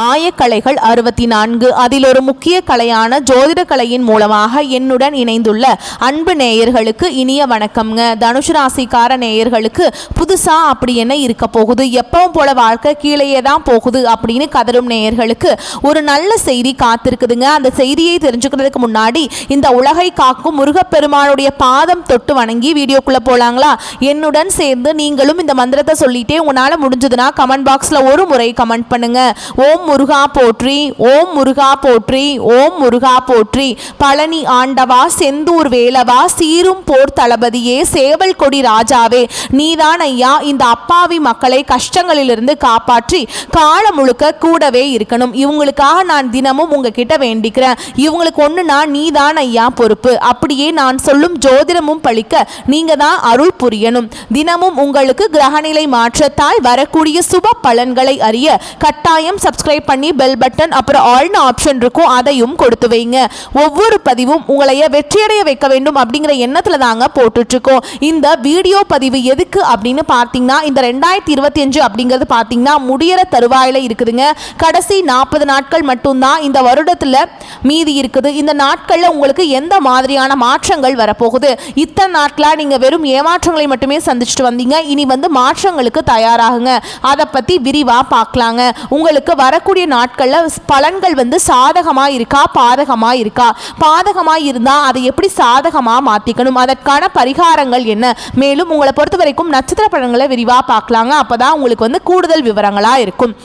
ஆயக்கலைகள் 64 அதில் ஒரு முக்கிய கலையான ஜோதிட கலையின் மூலமாக என்னுடன் இணைந்துள்ள அன்பு நேயர்களுக்கு இனிய வணக்கம்ங்க. தனுசு ராசிக்கார நேயர்களுக்கு புதுசா அப்படி என்ன இருக்க போகுது, எப்பவும் போல வாழ்க்கை கீழேயே தான் போகுது அப்படின்னு கதரும் நேயர்களுக்கு ஒரு நல்ல செய்தி காத்திருக்குதுங்க. அந்த செய்தியை தெரிஞ்சுக்கிறதுக்கு முன்னாடி இந்த உலகை காக்கும் முருகப்பெருமானுடைய பாதம் தொட்டு வணங்கி வீடியோக்குள்ள போலாங்களா? என்னுடன் சேர்ந்து நீங்களும் இந்த மந்திரத்தை சொல்லிட்டே உங்களால முடிஞ்சதுன்னா கமெண்ட் பாக்ஸ்ல ஒரு முறை கமெண்ட் பண்ணுங்க. ஓம் முருகா போற்றி, ஓம் முருகா போற்றி, ஓம் முருகா போற்றி. பழனி ஆண்டவா, செந்தூர் வேலவா, சீரும் போர் தளபதியே, சேவல் கொடி ராஜாவே, நீதான் ஐயா இந்த அப்பாவி மக்களை கஷ்டங்களிலிருந்து காப்பாற்றி காலம் முழுக்க கூடவே இருக்கணும். இவங்களுக்காக நான் தினமும் உங்ககிட்ட வேண்டிக்கிறேன். இவங்களுக்கு ஒண்ணுனா நீதான் ஐயா பொறுப்பு. அப்படியே நான் சொல்லும் ஜோதிடமும் பழிக்க நீங்க தான் அருள் புரியணும். தினமும் உங்களுக்கு கிரகநிலை மாற்றத்தால் வரக்கூடிய சுப பலன்களை அறிய கட்டாயம் சப்ஸ்கிரைப் பண்ணி பெல் பட்டன் அப்புறம் ஆல்னு ஆப்ஷன் இருக்கும், அதையும் கொடுத்து வைங்க. ஒவ்வொரு பதிவும் உங்களைய வெற்றியடைய வைக்க வேண்டும் அப்படிங்கிற எண்ணத்துல தாங்க போட்டுட்டு இருக்கோம். இந்த வீடியோ பதிவு எதுக்கு அப்படின்னு பார்த்தீங்கன்னா, இந்த 2025 அப்படிங்கிறது பார்த்தீங்கன்னா முடியற தருவாயில இருக்குதுங்க. கடைசி 40 நாட்கள் மட்டும்தான் இந்த வருடத்துல மீதி இருக்குது. இந்த நாட்கள்ல உங்களுக்கு எந்த மாதிரியான மாற்றங்கள் வரப்போகுது? இத்தனை நாட்களா நீங்க வெறும் ஏமாற்றங்களை மட்டுமே சந்திச்சுட்டு வந்தீங்க. இனி மாற்றங்களுக்கு தயாராகுங்க. அதை பத்தி விரிவா பார்க்கலாங்க. உங்களுக்கு வரக்கூடிய நாட்கள்ல பலன்கள் சாதகமா இருக்கா, பாதகமா இருக்கா? பாதகமா இருந்தா அதை எப்படி சாதகமா மாத்திக்கணும், அதற்கான பரிகாரங்கள் என்ன? மேலும் உங்களை பொறுத்த வரைக்கும் நட்சத்திர பலன்களை விரிவா பார்க்கலாங்க. அப்பதான் உங்களுக்கு கூடுதல் விவரங்களா இருக்கும்.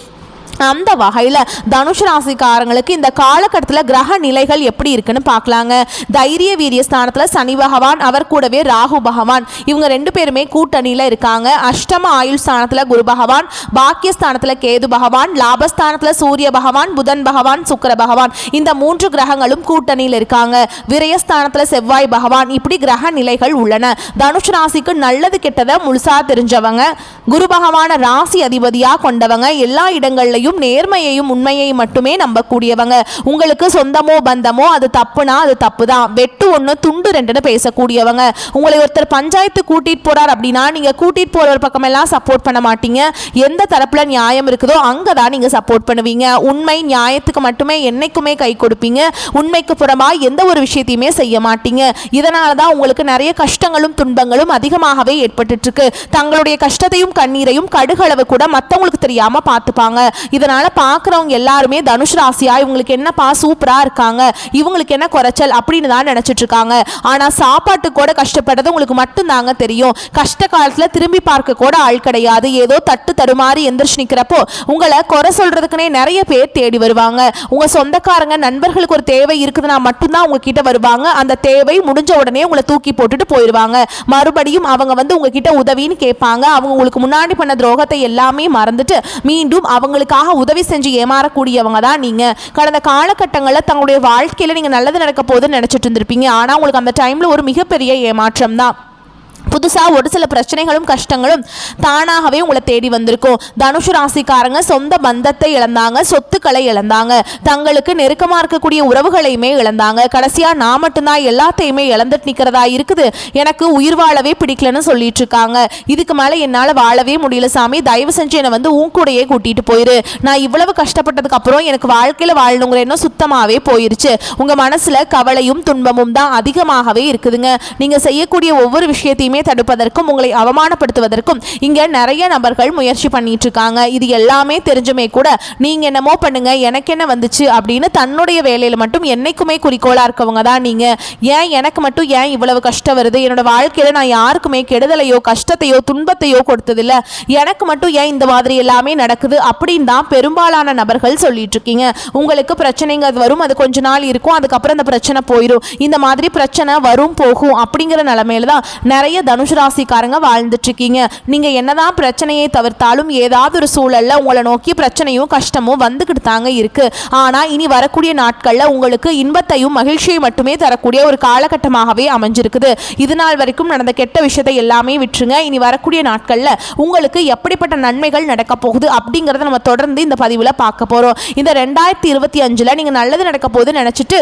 அந்த வகையில் தனுஷ் ராசிக்காரங்களுக்கு இந்த காலகட்டத்தில் கிரக நிலைகள் எப்படி இருக்குன்னு பார்க்கலாங்க. தைரிய வீரிய ஸ்தானத்தில் சனி பகவான், அவர் கூடவே ராகு பகவான், இவங்க ரெண்டு பேருமே கூட்டணியில் இருக்காங்க. அஷ்டம ஆயுள் ஸ்தானத்தில் குரு பகவான், பாக்கியஸ்தானத்தில் கேது பகவான், லாபஸ்தானத்தில் சூரிய பகவான், புதன் பகவான், சுக்கிர பகவான், இந்த 3 கிரகங்களும் கூட்டணியில் இருக்காங்க. விரயஸ்தானத்தில் செவ்வாய் பகவான், இப்படி கிரக நிலைகள் உள்ளன. தனுஷ் ராசிக்கு நல்லது கெட்டதை முழுசா தெரிஞ்சவங்க, குரு பகவான ராசி அதிபதியா கொண்டவங்க, எல்லா இடங்கள்லையும் நேர்மையையும் உண்மையையும் மட்டுமே நம்பக்கூடியவங்க. உங்களுக்கு சொந்தமோ பந்தமோ அது தப்புனா அது தப்பு தான், வெட்டு ஒன்று துண்டு ரெண்டுன்னு பேசக்கூடியவங்க. உங்களை ஒருத்தர் பஞ்சாயத்து கூட்டிட்டு போறார் அப்படின்னா நீங்க கூட்டிட்டு போற பக்கம் எல்லாம் சப்போர்ட் பண்ண மாட்டீங்க. எந்த தரப்புல நியாயம் இருக்குதோ அங்கதான் நீங்க சப்போர்ட் பண்ணுவீங்க. உண்மை நியாயத்துக்கு மட்டுமே என்னைக்குமே கை கொடுப்பீங்க. உண்மைக்கு புறமா எந்த ஒரு விஷயத்தையுமே செய்ய மாட்டீங்க. இதனாலதான் உங்களுக்கு நிறைய கஷ்டங்களும் துன்பங்களும் அதிகமாகவே ஏற்பட்டு இருக்கு. தங்களுடைய கஷ்டத்தையும் கண்ணீரையும் கடுகளவு கூட மற்றவங்களுக்கு தெரியாம பார்த்துப்பாங்க. இதனால பார்க்குறவங்க எல்லாருமே தனுஷ் ராசியா இவங்களுக்கு என்னப்பா சூப்பரா இருக்காங்க, இவங்களுக்கு என்ன குறைச்சல் அப்படின்னு தான் நினைச்சிட்டு இருக்காங்க. ஆனா சாப்பாட்டு கூட கஷ்டப்படுறது உங்களுக்கு மட்டும்தாங்க தெரியும். கஷ்ட காலத்துல திரும்பி பார்க்க கூட ஆள் கிடையாது. ஏதோ தட்டு தடுமாறி எந்திரிச்சு நிக்கிறப்போ உங்களை குறை சொல்றதுக்குனே நிறைய பேர் தேடி வருவாங்க. உங்க சொந்தக்காரங்க நண்பர்களுக்கு ஒரு தேவை இருக்குதுன்னா மட்டும்தான் உங்ககிட்ட வருவாங்க. அந்த தேவை முடிஞ்ச உடனே உங்களை தூக்கி போட்டுட்டு போயிடுவாங்க. மறுபடியும் அவங்க உங்ககிட்ட உதவின்னு கேட்பாங்க. அவங்க உங்களுக்கு முன்னாடி பண்ண துரோகத்தை எல்லாமே மறந்துட்டு மீண்டும் அவங்களுக்காக உதவி செஞ்சு ஏமாறக்கூடியவங்க தான் நீங்க. கடந்த காலகட்டங்களில் தங்களுடைய வாழ்க்கையில நீங்க நல்லது நடக்க போகுதுன்னு நினைச்சிட்டு இருந்திருப்பீங்க. ஆனா உங்களுக்கு அந்த டைம்ல ஒரு மிகப்பெரிய ஏமாற்றம் தான். புதுசா ஒரு சில பிரச்சனைகளும் கஷ்டங்களும் தானாகவே உங்களை தேடி வந்திருக்கும். தனுஷு ராசிக்காரங்க சொந்த பந்தத்தை இழந்தாங்க, சொத்துக்களை இழந்தாங்க, தங்களுக்கு நெருக்கமா இருக்கக்கூடிய உறவுகளையுமே இழந்தாங்க. கடைசியா நான் மட்டும்தான் எல்லாத்தையுமே இழந்துட்டு நிக்கிறதா இருக்குது, எனக்கு உயிர் வாழவே பிடிக்கலன்னு சொல்லிட்டு இருக்காங்க. இதுக்கு மேல என்னால வாழவே முடியல சாமி, தயவு செஞ்சு என்னை உன் கூடையே கூட்டிட்டு போயிரு. நான் இவ்வளவு கஷ்டப்பட்டதுக்கு அப்புறம் எனக்கு வாழ்க்கையில வாழணுங்கிற எண்ணம் சுத்தமாவே போயிருச்சு. உங்க மனசுல கவலையும் துன்பமும் தான் அதிகமாகவே இருக்குதுங்க. நீங்க செய்யக்கூடிய ஒவ்வொரு விஷயத்தையுமே தடுப்பதற்கும் உங்களை அவமானப்படுத்துவதற்கும் இங்க நிறைய நபர்கள் முயற்சி பண்ணிட்டு இருக்காங்க. இது எல்லாமே தெரிஞ்சுமே கூட நீங்க என்னமோ பண்ணுங்க எனக்கு என்ன வந்துச்சு அப்படின்னு தன்னுடைய வேலையில மட்டும் என்னைக்குமே குறிக்கோளா இருக்கவங்க தான் நீங்க. ஏன் எனக்கு மட்டும் ஏன் இவ்வளவு கஷ்டம் வருது, என்னோட வாழ்க்கையில நான் யாருக்குமே கெடுதலையோ கஷ்டத்தையோ துன்பத்தையோ கொடுத்ததில்ல, எனக்கு மட்டும் ஏன் இந்த மாதிரி எல்லாமே நடக்குது அப்படின்னு தான் பெரும்பாலான நபர்கள் சொல்லிட்டு இருக்கீங்க. உங்களுக்கு பிரச்சனைங்க வரும், அது கொஞ்ச நாள் இருக்கும், அதுக்கப்புறம் அந்த பிரச்சனை போயிடும். இந்த மாதிரி பிரச்சனை வரும் போகும் அப்படிங்கிற நிலைமையில தான் நிறைய தனுஷ் ராசிக்காரங்க வாழ்ந்துட்டு இருக்கீங்க. நீங்க என்னதான் பிரச்சனையை தவிர்த்தாலும் ஏதாவது ஒரு சூழல்ல உங்களை நோக்கி பிரச்சனையும் கஷ்டமும் வந்துகிட்டு தாங்க இருக்கு. ஆனா இனி வரக்கூடிய நாட்கள்ல உங்களுக்கு இன்பத்தையும் மகிழ்ச்சியை மட்டுமே தரக்கூடிய ஒரு காலகட்டமாகவே அமைஞ்சிருக்குது. இது நாள் வரைக்கும் நடந்த கெட்ட விஷயத்தை எல்லாமே விட்டுருங்க. இனி வரக்கூடிய நாட்கள்ல உங்களுக்கு எப்படிப்பட்ட நன்மைகள் நடக்க போகுது அப்படிங்கறத நம்ம தொடர்ந்து இந்த பதிவுல பார்க்க போறோம். இந்த 2025 நீங்க நல்லது நடக்க போகுது நினைச்சிட்டு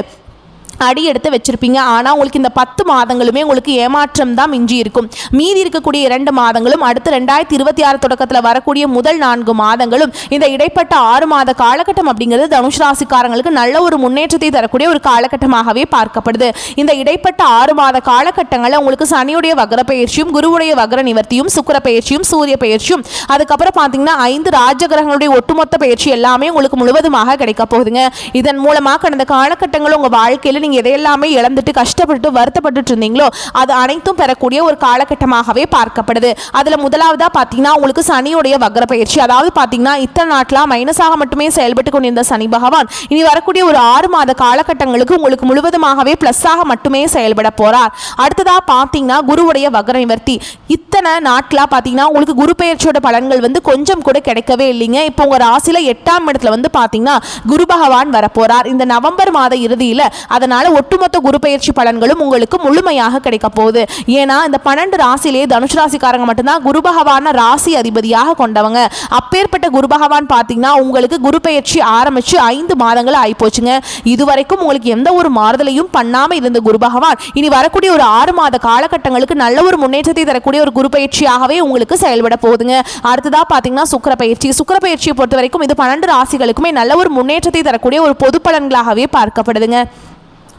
அடி எடுத்து வச்சிருப்பீங்க. ஆனால் உங்களுக்கு இந்த 10 மாதங்களுமே உங்களுக்கு ஏமாற்றம் தான் மிஞ்சி இருக்கும். மீதி இருக்கக்கூடிய 2 மாதங்களும் அடுத்து 2026 தொடக்கத்தில் வரக்கூடிய முதல் 4 மாதங்களும் இந்த இடைப்பட்ட 6 மாத காலகட்டம் அப்படிங்கிறது தனுஷ் ராசிக்காரங்களுக்கு நல்ல ஒரு முன்னேற்றத்தை தரக்கூடிய ஒரு காலகட்டமாகவே பார்க்கப்படுது. இந்த இடைப்பட்ட 6 மாத காலகட்டங்களில் உங்களுக்கு சனியுடைய வக்ர பயிற்சியும், குருவுடைய வக்ர நிவர்த்தியும், சுக்கிர பயிற்சியும், சூரிய பயிற்சியும், அதுக்கப்புறம் பார்த்தீங்கன்னா 5 ராஜகிரகங்களுடைய ஒட்டுமொத்த பயிற்சி எல்லாமே உங்களுக்கு முழுவதுமாக கிடைக்க போகுதுங்க. இதன் மூலமாக கடந்த காலகட்டங்கள் உங்கள் வாழ்க்கையில் நீங்கள் எதையெல்லாமே இழந்துட்டு கஷ்டப்பட்டு வருத்தப்பட்டு இருந்தீங்களோ அது அனைத்தும் பெறக்கூடிய ஒரு காலகட்டமாகவே பார்க்கப்படுது. அதில் முதலாவதாக பார்த்தீங்கன்னா உங்களுக்கு சனியுடைய வக்ர பயிற்சி. அதாவது பார்த்தீங்கன்னா இத்தனை நாட்களாக மைனஸாக மட்டுமே செயல்பட்டு கொண்டிருந்த சனி பகவான் இனி வரக்கூடிய ஒரு 6 மாத காலகட்டங்களுக்கு உங்களுக்கு முழுவதுமாகவே பிளஸ்ஸாக மட்டுமே செயல்பட போறார். அடுத்ததாக பார்த்தீங்கன்னா குருவுடைய வக்ர நிவர்த்தி. இத்தனை நாட்களாக பார்த்தீங்கன்னா உங்களுக்கு குரு பயிற்சியோட பலன்கள் வந்து கொஞ்சம் கூட கிடைக்கவே இல்லைங்க. இப்போ உங்கள் ராசியில் 8ஆம் இடத்துல வந்து பார்த்தீங்கன்னா குரு பகவான் வரப்போறார் இந்த நவம்பர் மாத இறுதியில். அதனால ஒட்டுமொத்த குரு பயிற்சி பலன்களும் உங்களுக்கு முழுமையாக கிடைக்க போகுது. ஏன்னா இந்த 12 ராசியிலே தனுஷ் ராசிக்காரங்க மட்டும்தான் குரு பகவான ராசி அதிபதியாக கொண்டவங்க. அப்பேற்பட்ட குரு பகவான் பார்த்தீங்கன்னா உங்களுக்கு குரு பயிற்சி ஆரம்பிச்சு 5 மாதங்கள் ஆயிப்போச்சுங்க. இதுவரைக்கும் உங்களுக்கு எந்த ஒரு மாறுதலையும் பண்ணாமல் இருந்த குரு பகவான் இனி வரக்கூடிய ஒரு 6 மாத காலகட்டங்களுக்கு நல்ல ஒரு முன்னேற்றத்தை தரக்கூடிய ஒரு குரு பயிற்சியாகவே உங்களுக்கு செயல்பட போகுதுங்க. அடுத்ததா பார்த்தீங்கன்னா சுக்கிர பயிற்சி. சுக்கிர பயிற்சியை பொறுத்த வரைக்கும் இது 12 ராசிகளுக்குமே நல்ல ஒரு முன்னேற்றத்தை தரக்கூடிய ஒரு பொது பலன்களாகவே பார்க்கப்படுதுங்க.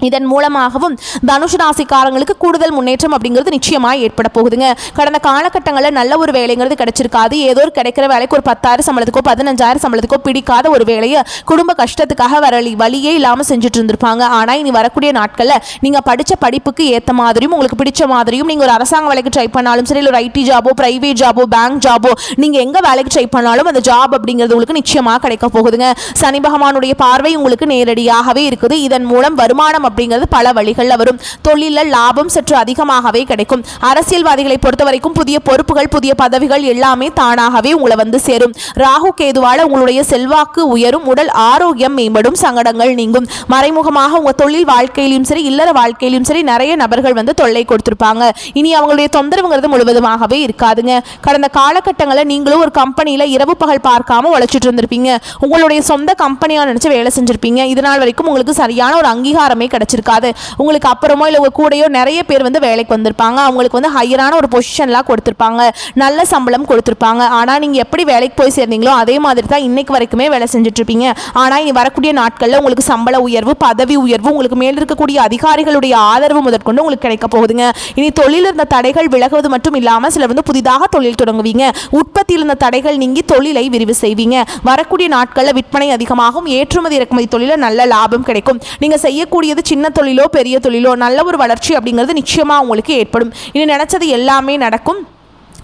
இதன் மூலமாகவும் தனுஷ் ராசிக்காரங்களுக்கு கூடுதல் முன்னேற்றம் அப்படிங்கிறது நிச்சயமாக ஏற்பட போகுதுங்க. கடந்த காலகட்டங்களில் நல்ல ஒரு வேலைங்கிறது கிடைச்சிருக்காது. ஏதோ ஒரு கிடைக்கிற வேலைக்கு ஒரு 10,000 சம்பளத்துக்கோ 15,000 சம்பளத்துக்கோ பிடிக்காத ஒரு வேலையை குடும்ப கஷ்டத்துக்காக வழியே இல்லாமல் செஞ்சுட்டு இருந்திருப்பாங்க. ஆனால் இனி வரக்கூடிய நாட்களில் நீங்கள் படித்த படிப்புக்கு ஏற்ற மாதிரியும் உங்களுக்கு பிடிச்ச மாதிரியும் நீங்கள் ஒரு அரசாங்க வேலைக்கு ட்ரை பண்ணாலும் சரி, இல்லை ஒரு ஐடி ஜாபோ, பிரைவேட் ஜாபோ, பேங்க் ஜாபோ, நீங்கள் எங்கே வேலைக்கு ட்ரை பண்ணாலும் அந்த ஜாப் அப்படிங்கிறது உங்களுக்கு நிச்சயமாக கிடைக்க போகுதுங்க. சனி பகவானுடைய பார்வை உங்களுக்கு நேரடியாகவே இருக்குது. இதன் மூலம் வருமானம் அப்படிங்கிறது பல வழிகளில் வரும். தொழிலில் லாபம் சற்று அதிகமாகவே கிடைக்கும். அரசியல்வாதிகளை பொறுத்த வரைக்கும் புதிய பொறுப்புகள், புதிய பதவிகள் எல்லாமே தானாகவே உங்களை வந்து சேரும். ராகு கேதுவால உங்களுடைய செல்வாக்கு உயரும், உடல் ஆரோக்கியம் மேம்படும், சங்கடங்கள் நீங்கும். மறைமுகமாக உங்க தொழில் வாழ்க்கையிலும் சரி, இல்லற வாழ்க்கையிலும் சரி நிறைய நபர்கள் வந்து தொல்லை கொடுத்திருப்பாங்க. இனி அவங்களுடைய தொந்தரவுங்கிறது முழுவதுமாகவே இருக்காதுங்க. கடந்த காலகட்டங்களில் நீங்களும் ஒரு கம்பெனியில் இரவு பகல் பார்க்காம உழைச்சிட்டு இருந்திருப்பீங்க. உங்களுடைய சொந்த கம்பெனியாக நினைச்சு வேலை செஞ்சிருப்பீங்க. இதனால் வரைக்கும் உங்களுக்கு சரியான ஒரு அங்கீகாரமே கிடைச்சிருக்காது. உங்களுக்கு அப்புறமோ இல்லை உங்க கூடயோ நிறைய பேர் வந்து வேலைக்கு வந்திருப்பாங்க. அவங்களுக்கு வந்து ஹையரான ஒரு பொசிஷன்லாம் கொடுத்துருப்பாங்க, நல்ல சம்பளம் கொடுத்துருப்பாங்க. ஆனால் நீங்கள் எப்படி வேலைக்கு போய் சேர்ந்தீங்களோ அதே மாதிரி தான் இன்னைக்கு வரைக்குமே வேலை செஞ்சுட்டு இருப்பீங்க. ஆனால் இனி வரக்கூடிய நாட்களில் உங்களுக்கு சம்பள உயர்வு, பதவி உயர்வு, உங்களுக்கு மேல் இருக்கக்கூடிய அதிகாரிகளுடைய ஆதரவு முதற்கொண்டு உங்களுக்கு கிடைக்க போகுதுங்க. இனி தொழில் இருந்த தடைகள் விலகுவது மட்டும் இல்லாமல் சிலர் வந்து புதிதாக தொழில் தொடங்குவீங்க. உற்பத்தியில் இருந்த தடைகள் நீங்கி தொழிலை விரிவு செய்வீங்க. வரக்கூடிய நாட்களில் விற்பனை அதிகமாகும். ஏற்றுமதி இறக்குமதி தொழில நல்ல லாபம் கிடைக்கும். நீங்கள் செய்யக்கூடியது சின்ன தொழிலோ பெரிய தொழிலோ நல்ல ஒரு வளர்ச்சி அப்படிங்கிறது நிச்சயமாக உங்களுக்கு ஏற்படும். இனி நினைச்சது எல்லாமே நடக்கும்.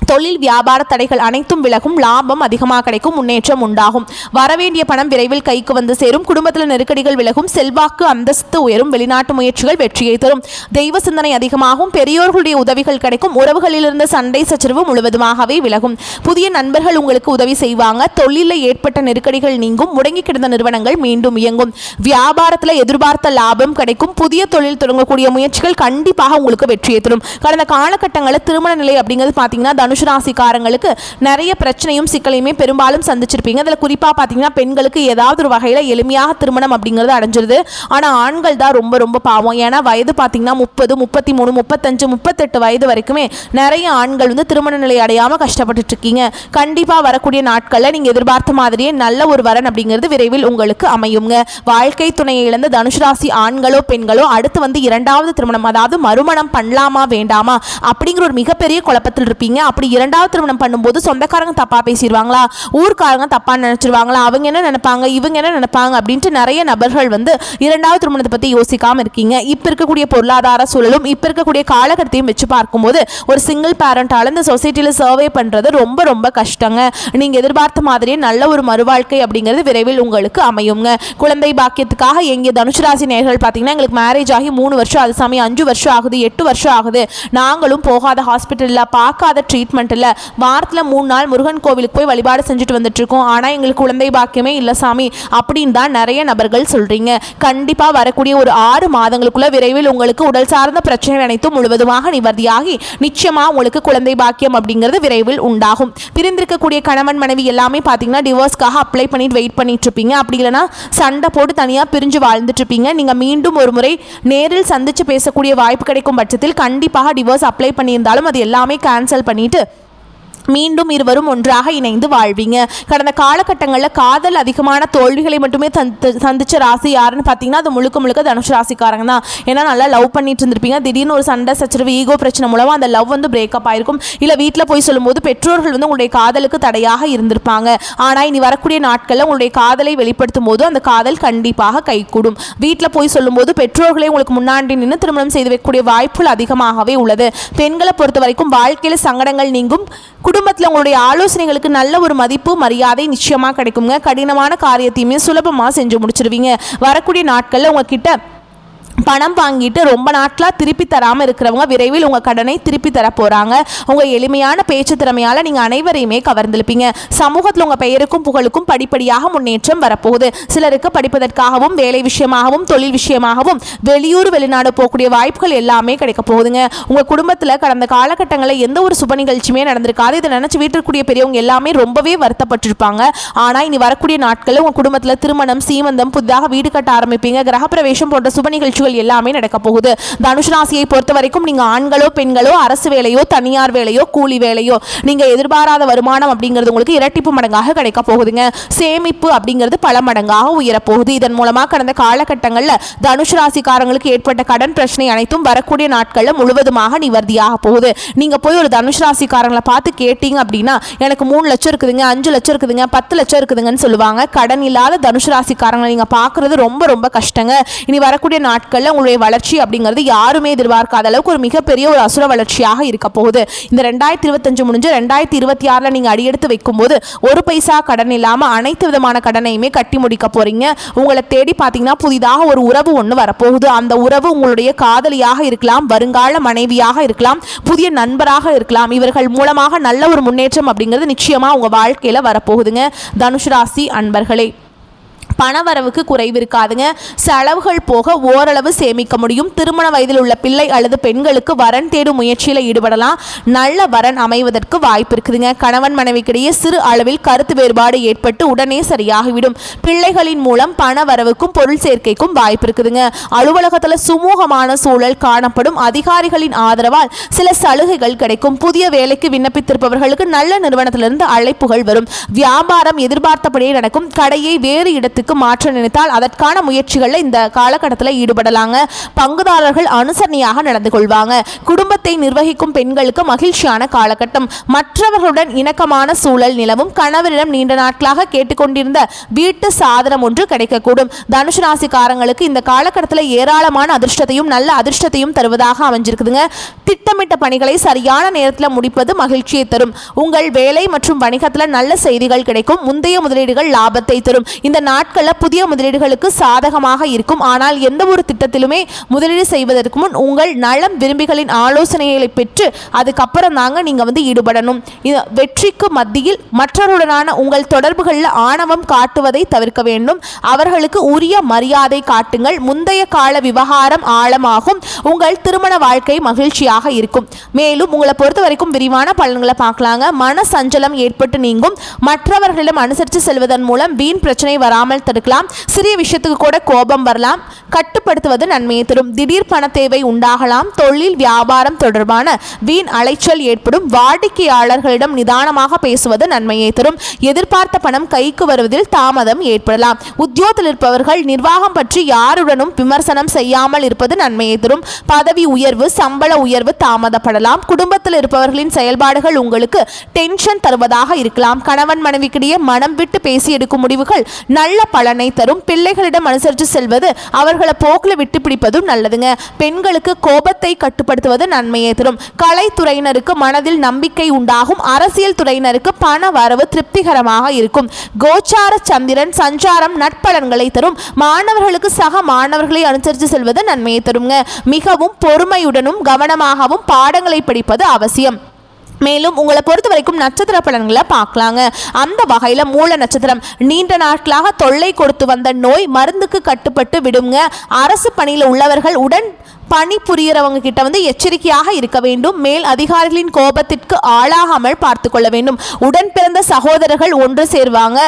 தொழில் வியாபார தடைகள் அனைத்தும் விலகும். லாபம் அதிகமாக கிடைக்கும். முன்னேற்றம் உண்டாகும். வரவேண்டிய பணம் விரைவில் கைக்கு வந்து சேரும். குடும்பத்தில் நெருக்கடிகள் விலகும். செல்வாக்கு அந்தஸ்து உயரும். வெளிநாட்டு முயற்சிகள் வெற்றியை தரும். தெய்வ சிந்தனை அதிகமாகும். பெரியோர்களுடைய உதவிகள் கிடைக்கும். உறவுகளில் இருந்த சண்டை சச்சரவு முழுவதுமாகவே விலகும். புதிய நண்பர்கள் உங்களுக்கு உதவி செய்வாங்க. தொழிலில் ஏற்பட்ட நெருக்கடிகள் நீங்கும். முடங்கி கிடந்த நிறுவனங்கள் மீண்டும் இயங்கும். வியாபாரத்தில் எதிர்பார்த்த லாபம் கிடைக்கும். புதிய தொழில் தொடங்கக்கூடிய முயற்சிகள் கண்டிப்பாக உங்களுக்கு வெற்றியை தரும். கடந்த காலகட்டங்களில் திருமண நிலை அப்படிங்கிறது பார்த்தீங்கன்னா தனுஷ் ராசிக்காரங்களுக்கு நிறைய பிரச்சனையும் சிக்கலையுமே பெரும்பாலும் சந்திச்சிருப்பீங்க. அதில் குறிப்பாக பார்த்தீங்கன்னா பெண்களுக்கு ஏதாவது ஒரு வகையில் எளிமையாக திருமணம் அப்படிங்கிறது அடைஞ்சிருது. ஆனால் ஆண்கள் தான் ரொம்ப ரொம்ப பாவம். ஏன்னா வயது பார்த்தீங்கன்னா 30, 33, 35, 38 வயது வரைக்குமே நிறைய ஆண்கள் வந்து திருமண நிலை அடையாமல் கஷ்டப்பட்டுட்டு இருக்கீங்க. கண்டிப்பாக வரக்கூடிய நாட்களில் நீங்கள் எதிர்பார்த்த மாதிரியே நல்ல ஒரு வரன் அப்படிங்கிறது விரைவில் உங்களுக்கு அமையுங்க. வாழ்க்கை துணையை இழந்த தனுஷ் ராசி ஆண்களோ பெண்களோ அடுத்து வந்து 2வது திருமணம், அதாவது மறுமணம் பண்ணலாமா வேண்டாமா அப்படிங்கிற ஒரு மிகப்பெரிய குழப்பத்தில் இருப்பீங்க. அப்படி 2வது திருமணம் பண்ணும்போது சொந்தக்காரங்க தப்பா பேசிடுவாங்களா, ஊர்க்காரங்க தப்பா நினைச்சிருவாங்களா, அவங்க என்ன நினைப்பாங்க, இவங்க என்ன நினைப்பாங்க அப்படின்ட்டு நிறைய நபர்கள் வந்து 2வது திருமணத்தை பத்தி யோசிக்காம இருக்கீங்க. இப்ப இருக்கக்கூடிய பொருளாதார சூழலும் இப்ப இருக்கக்கூடிய காலகட்டத்தையும் வச்சு பார்க்கும்போது ஒரு சிங்கிள் பேரண்டால இந்த சொசைட்டில சர்வே பண்றது ரொம்ப ரொம்ப கஷ்டங்க. நீங்க எதிர்பார்த்த மாதிரியே நல்ல ஒரு மறுவாழ்க்கை அப்படிங்கிறது விரைவில் உங்களுக்கு அமையுங்க. குழந்தை பாக்கியத்துக்காக எங்க தனுஷ் ராசி நேயர்கள் பார்த்தீங்கன்னா எங்களுக்கு மேரேஜ் ஆகி 3 வருஷம், அது சமயம் 5 வருஷம் ஆகுது, 8 வருஷம் ஆகுது, நாங்களும் போகாத ஹாஸ்பிட்டலில் பார்க்காத ட்ரீட்மெண்ட் கமிட்மெண்ட் இல்லை, வாரத்தில் 3 நாள் முருகன் கோவிலுக்கு போய் வழிபாடு செஞ்சுட்டு வந்துட்டு இருக்கோம், ஆனால் எங்களுக்கு குழந்தை பாக்கியமே இல்லை சாமி அப்படின்னு தான் நிறைய நபர்கள் சொல்றீங்க. கண்டிப்பாக வரக்கூடிய ஒரு 6 மாதங்களுக்குள்ள விரைவில் உங்களுக்கு உடல் சார்ந்த பிரச்சனை அனைத்தும் முழுவதுமாக நிவர்த்தியாகி நிச்சயமாக உங்களுக்கு குழந்தை பாக்கியம் அப்படிங்கிறது விரைவில் உண்டாகும். பிரிந்திருக்கக்கூடிய கணவன் மனைவி எல்லாமே பார்த்தீங்கன்னா டிவோர்ஸ்க்காக அப்ளை பண்ணிட்டு வெயிட் பண்ணிட்டு இருப்பீங்க. அப்படி இல்லைனா சண்டை போட்டு தனியாக பிரிஞ்சு வாழ்ந்துட்டு இருப்பீங்க. நீங்கள் மீண்டும் ஒரு முறை நேரில் சந்திச்சு பேசக்கூடிய வாய்ப்பு கிடைக்கும் பட்சத்தில் கண்டிப்பாக டிவோர்ஸ் அப்ளை பண்ணியிருந்தாலும் அது எல்லாமே கேன்சல் பண்ணிட்டு மீண்டும் இருவரும் ஒன்றாக இணைந்து வாழ்வீங்க. கடந்த காலகட்டங்களில் காதல் அதிகமான தோல்விகளை மட்டுமே சந்திச்ச ராசி யாருன்னு பார்த்தீங்கன்னா அது முழுக்க முழுக்க தனுஷ் ராசிக்காரங்க தான். ஏன்னா நல்லா லவ் பண்ணிட்டு இருந்திருப்பீங்க, திடீர்னு ஒரு சண்டை சச்சரவு ஈகோ பிரச்சனை மூலமாக அந்த லவ் வந்து பிரேக்கப் ஆயிருக்கும். இல்லை வீட்டில் போய் சொல்லும்போது பெற்றோர்கள் வந்து உங்களுடைய காதலுக்கு தடையாக இருந்திருப்பாங்க. ஆனால் இனி வரக்கூடிய நாட்களில் உங்களுடைய காதலை வெளிப்படுத்தும் போது அந்த காதல் கண்டிப்பாக கைகூடும். வீட்டில் போய் சொல்லும்போது பெற்றோர்களை உங்களுக்கு முன்னாடி நின்று திருமணம் செய்து வைக்கக்கூடிய வாய்ப்புகள் அதிகமாகவே உள்ளது. பெண்களை பொறுத்த வரைக்கும் வாழ்க்கையில் சங்கடங்கள் நீங்கும். குடும்பத்தில் உங்களுடைய ஆலோசனைகளுக்கு நல்ல ஒரு மதிப்பு மரியாதை நிச்சயமாக கிடைக்குங்க. கடினமான காரியத்தையுமே சுலபமாக செஞ்சு முடிச்சிருவீங்க. வரக்கூடிய நாட்களில் உங்ககிட்ட பணம் வாங்கிட்டு ரொம்ப நாட்களாக திருப்பி தராமல் இருக்கிறவங்க விரைவில் உங்கள் கடனை திருப்பி தர போகிறாங்க. உங்கள் எளிமையான பேச்சு திறமையால் நீங்கள் அனைவரையுமே கவர்ந்திருப்பீங்க. சமூகத்தில் உங்கள் பெயருக்கும் புகழுக்கும் படிப்படியாக முன்னேற்றம் வரப்போகுது. சிலருக்கு படிப்பதற்காகவும் வேலை விஷயமாகவும் தொழில் விஷயமாகவும் வெளியூர் வெளிநாடு போகக்கூடிய வாய்ப்புகள் எல்லாமே கிடைக்க போகுதுங்க. உங்கள் குடும்பத்தில் கடந்த காலகட்டங்களில் எந்த ஒரு சுப நிகழ்ச்சியுமே நடந்திருக்காது. இதை நினச்சி வீட்டிற்குரிய பெரியவங்க எல்லாமே ரொம்பவே வருத்தப்பட்டிருப்பாங்க. ஆனால் இனி வரக்கூடிய நாட்களில் உங்கள் குடும்பத்தில் திருமணம் சீமந்தம் புதிதாக வீடு கட்ட ஆரம்பிப்பீங்க. கிரகப்பிரவேசம் போன்ற சுப நிகழ்ச்சிகள் எல்லாமே நடக்க போகுது. தனுஷ் ராசியை பொறுத்த வரைக்கும் நீங்க ஆண்களோ பெண்களோ அரசு வேலையோ தனியார் வேலையோ கூலி வேலையோ நீங்க எதிர்பாராத வருமானம் அப்படிங்கிறது உங்களுக்கு இரட்டிப்பு மடங்காக கிடைக்க போகுதுங்க. சேமிப்பு அப்படிங்கிறது பல மடங்காக உயரப்போகுது. இதன் மூலமாக கடந்த காலகட்டங்களில் தனுஷ் ராசிக்காரங்களுக்கு ஏற்பட்ட கடன் பிரச்சனை அனைத்தும் வரக்கூடிய நாட்களில் முழுவதுமாக நிவர்த்தியாக போகுது. நீங்க போய் ஒரு தனுஷ் ராசிக்காரங்களை பார்த்து கேட்டீங்க அப்படின்னா எனக்கு 3 லட்சம் இருக்குதுங்க, 5 லட்சம் இருக்குதுங்க, 10 லட்சம் இருக்குதுங்கன்னு சொல்லுவாங்க. கடன் இல்லாத தனுஷ் ராசிக்காரங்களை நீங்க பார்க்கறது ரொம்ப ரொம்ப கஷ்டங்க. இனி வரக்கூடிய நாட்கள் உங்களுடைய வளர்ச்சி அப்படிங்கிறது யாருமே எதிர்பார்க்காத அளவுக்கு ஒரு மிகப்பெரிய ஒரு அசுர வளர்ச்சியாக இருக்க போகுது. இந்த 2025 முடிஞ்சு 2026 நீங்க அடியெடுத்து வைக்கும் போது ஒரு பைசா கடன் இல்லாம அனைத்து விதமான கடனையுமே கட்டி முடிக்க போறீங்க. உங்களை தேடி பார்த்தீங்கன்னா புதிதாக ஒரு உறவு ஒன்று வரப்போகுது. அந்த உறவு உங்களுடைய காதலியாக இருக்கலாம், வருங்கால மனைவியாக இருக்கலாம், புதிய நண்பராக இருக்கலாம். இவர்கள் மூலமாக நல்ல ஒரு முன்னேற்றம் அப்படிங்கிறது நிச்சயமா உங்க வாழ்க்கையில வரப்போகுதுங்க. தனுஷ் ராசி அன்பர்களே, பணவரவுக்கு குறைவு இருக்காதுங்க. செலவுகள் போக ஓரளவு சேமிக்க முடியும். திருமண வயதில் உள்ள பிள்ளை அல்லது பெண்களுக்கு வரன் தேடும் முயற்சியில் ஈடுபடலாம். நல்ல வரன் அமைவதற்கு வாய்ப்பு இருக்குதுங்க. கணவன் மனைவிக்கிடையே சிறு அளவில் கருத்து வேறுபாடு ஏற்பட்டு உடனே சரியாகிவிடும். பிள்ளைகளின் மூலம் பண வரவுக்கும் பொருள் சேர்க்கைக்கும் வாய்ப்பு இருக்குதுங்க. அலுவலகத்தில் சுமூகமான சூழல் காணப்படும். அதிகாரிகளின் ஆதரவால் சில சலுகைகள் கிடைக்கும். புதிய வேலைக்கு விண்ணப்பித்திருப்பவர்களுக்கு நல்ல நிறுவனத்திலிருந்து அழைப்புகள் வரும். வியாபாரம் எதிர்பார்த்தபடியே நடக்கும். கடையை வேறு இடத்துக்கு மாற்ற நினைத்தால் அதற்கான முயற்சிகளில் இந்த காலகட்டத்தில் ஈடுபடலாங்க. பங்குதாரர்கள் அனுசரணையாக நடந்து கொள்வாங்க. குடும்பத்தை நிர்வகிக்கும் பெண்களுக்கு மகிழ்ச்சியான காலகட்டம். மற்றவர்களுடன் இணக்கமான சூழல் நிலவும். கணவரிடம் நீண்ட நாட்களாக கேட்டுக்கொண்டிருந்த வீட்டு சாதனம் ஒன்று கிடைக்கக்கூடும். தனுஷ் ராசிக்காரங்களுக்கு இந்த காலகட்டத்தில் ஏராளமான அதிர்ஷ்டத்தையும் நல்ல அதிர்ஷ்டத்தையும் தருவதாக அமைஞ்சிருக்குதுங்க. திட்டமிட்ட பணிகளை சரியான நேரத்தில் முடிப்பது மகிழ்ச்சியை தரும். உங்கள் வேலை மற்றும் வணிகத்தில் நல்ல செய்திகள் கிடைக்கும். முந்தைய முதலீடுகள் லாபத்தை தரும். இந்த நாட்களில் புதிய முதலீடுகளுக்கு சாதகமாக இருக்கும். ஆனால் எந்த ஒரு திட்டத்திலுமே முதலீடு செய்வதற்கு முன் உங்கள் நலம் விரும்பிகளின் ஆலோசனைகளை பெற்று அதுக்கப்புறம் தாங்க நீங்கள் ஈடுபடணும். வெற்றிக்கு மத்தியில் மற்றவருடனான உங்கள் தொடர்புகளில் ஆணவம் காட்டுவதை தவிர்க்க வேண்டும். அவர்களுக்கு உரிய மரியாதை காட்டுங்கள். முந்தைய கால விவகாரம் ஆழமாகும். உங்கள் திருமண வாழ்க்கை மகிழ்ச்சியாக இருக்கும். மேலும் உங்களை பொறுத்த வரைக்கும் விரிவான பலன்களை பார்க்கலாங்க. மன சஞ்சலம் ஏற்பட்டு நீங்கும். மற்றவர்களிடம் அனுசரித்து செல்வதன் மூலம் வீண் பிரச்சனை வராமல் தடுக்கலாம். சிறிய விஷயத்துக்கு கூட கோபம் வரலாம். கட்டுப்படுத்துவது நன்மையை தரும். திடீர் பண தேவை உண்டாகலாம். தொழில் வியாபாரம் தொடர்பான வீண் அலைச்சல் ஏற்படும். வாடிக்கையாளர்களிடம் நிதானமாக பேசுவது நன்மையை தரும். எதிர்பார்த்த பணம் கைக்கு வருவதில் தாமதம் ஏற்படலாம். உத்தியோகத்தில் இருப்பவர்கள் நிர்வாகம் பற்றி யாருடனும் விமர்சனம் செய்யாமல் இருப்பது நன்மையை தரும். பதவி உயர்வு சம்பள உயர்வு தாமதப்படலாம். குடும்பத்தில் இருப்பவர்களின் செயல்பாடுகள் உங்களுக்கு டென்ஷன் தருவதாக இருக்கலாம். கணவன் மனைவிக்கிடையே மனம் விட்டு பேசி எடுக்கும் முடிவுகள் நல்ல பலனை தரும். பிள்ளைகளிடம் அனுசரித்து செல்வது அவர்களை போக்கில் விட்டு பிடிப்பதும் நல்லதுங்க. பெண்களுக்கு கோபத்தை கட்டுப்படுத்துவது நன்மையை தரும். கலைத்துறையினருக்கு மனதில் நம்பிக்கை உண்டாகும். அரசியல் துறையினருக்கு பண வரவு திருப்திகரமாக இருக்கும். கோச்சார சந்திரன் சஞ்சாரம் நட்பலன்களை தரும். மாணவர்களுக்கு சக மாணவர்களை அனுசரித்து செல்வது நன்மையை தருங்க. மிகவும் பொறுமையுடனும் கவனமாகவும் பாடங்களை படிப்பது அவசியம். மேலும் உங்களை பொறுத்த வரைக்கும் நட்சத்திர பலன்களை பார்க்கலாங்க. அந்த வகையில் மூல நட்சத்திரம், நீண்ட நாட்களாக தொல்லை கொடுத்து வந்த நோய் மருந்துக்கு கட்டுப்பட்டு விடுங்க. அரசு பணியில் உள்ளவர்கள் உடன் பணி புரியறவங்க கிட்ட எச்சரிக்கையாக இருக்க வேண்டும். மேல் அதிகாரிகளின் கோபத்திற்கு ஆளாகாமல் பார்த்து கொள்ள வேண்டும். உடன் பிறந்த சகோதரர்கள் ஒன்று சேர்வாங்க.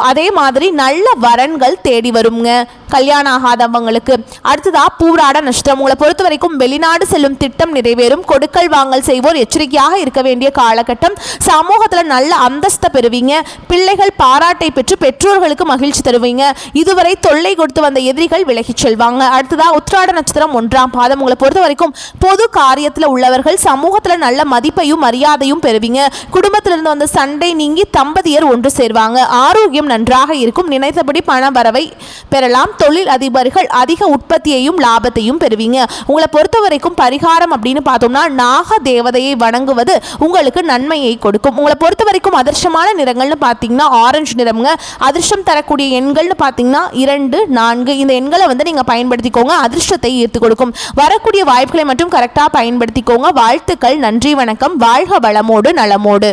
அதே மாதிரி நல்ல வரன்கள் தேடி வருங்க கல்யாணம் ஆகாதவங்களுக்கு. அடுத்ததா பூராட நட்சத்திரம், உங்களை பொறுத்த வரைக்கும் வெளிநாடு செல்லும் திட்டம் நிறைவேறும். கொடுக்கல் வாங்கல் செய்வோர் எச்சரிக்கையாக இருக்க வேண்டிய காலகட்டம். சமூகத்தில் நல்ல அந்தஸ்தை பெறுவீங்க. பிள்ளைகள் பாராட்டை பெற்று பெற்றோர்களுக்கு மகிழ்ச்சி தருவீங்க. இதுவரை தொல்லை கொடுத்து வந்த எதிரிகள் விலகிச் செல்வாங்க. அடுத்ததா உத்திராட நட்சத்திரம், 1ஆம் பாதம், உங்களை பொறுத்த வரைக்கும் பொது காரியத்தில் உள்ளவர்கள் சமூகத்தில் நல்ல மதிப்பையும் மரியாதையும் பெறுவீங்க. குடும்பத்திலிருந்து வந்த சண்டை நீங்கி தம்பதியர் ஒன்று சேர்வாங்க. ஆரோக்கியம் நன்றாக இருக்கும். நினைத்தபடி பண வரவை பெறலாம். தொழில் அதிபர்கள் அதிக உற்பத்தியையும் லாபத்தையும் பெறுவீங்க. உங்களை பொறுத்த வரைக்கும் பரிகாரம் அப்படின்னு பார்த்தோம்னா நாக தேவதையை வணங்குவது உங்களுக்கு நன்மையை கொடுக்கும். உங்களை பொறுத்த வரைக்கும் அதிர்ஷ்டமான நிறங்கள்னு பார்த்தீங்கன்னா ஆரஞ்சு நிறம்ங்க. அதிர்ஷ்டம் தரக்கூடிய எண்கள்னு பார்த்தீங்கன்னா 2, 4. இந்த எண்களை நீங்கள் பயன்படுத்திக்கோங்க. அதிர்ஷ்டத்தை ஈர்த்து கொடுக்கும். வரக்கூடிய வாய்ப்புகளை மட்டும் கரெக்டாக பயன்படுத்திக்கோங்க. வாழ்த்துக்கள். நன்றி, வணக்கம். வாழ்க வளமோடு நலமோடு.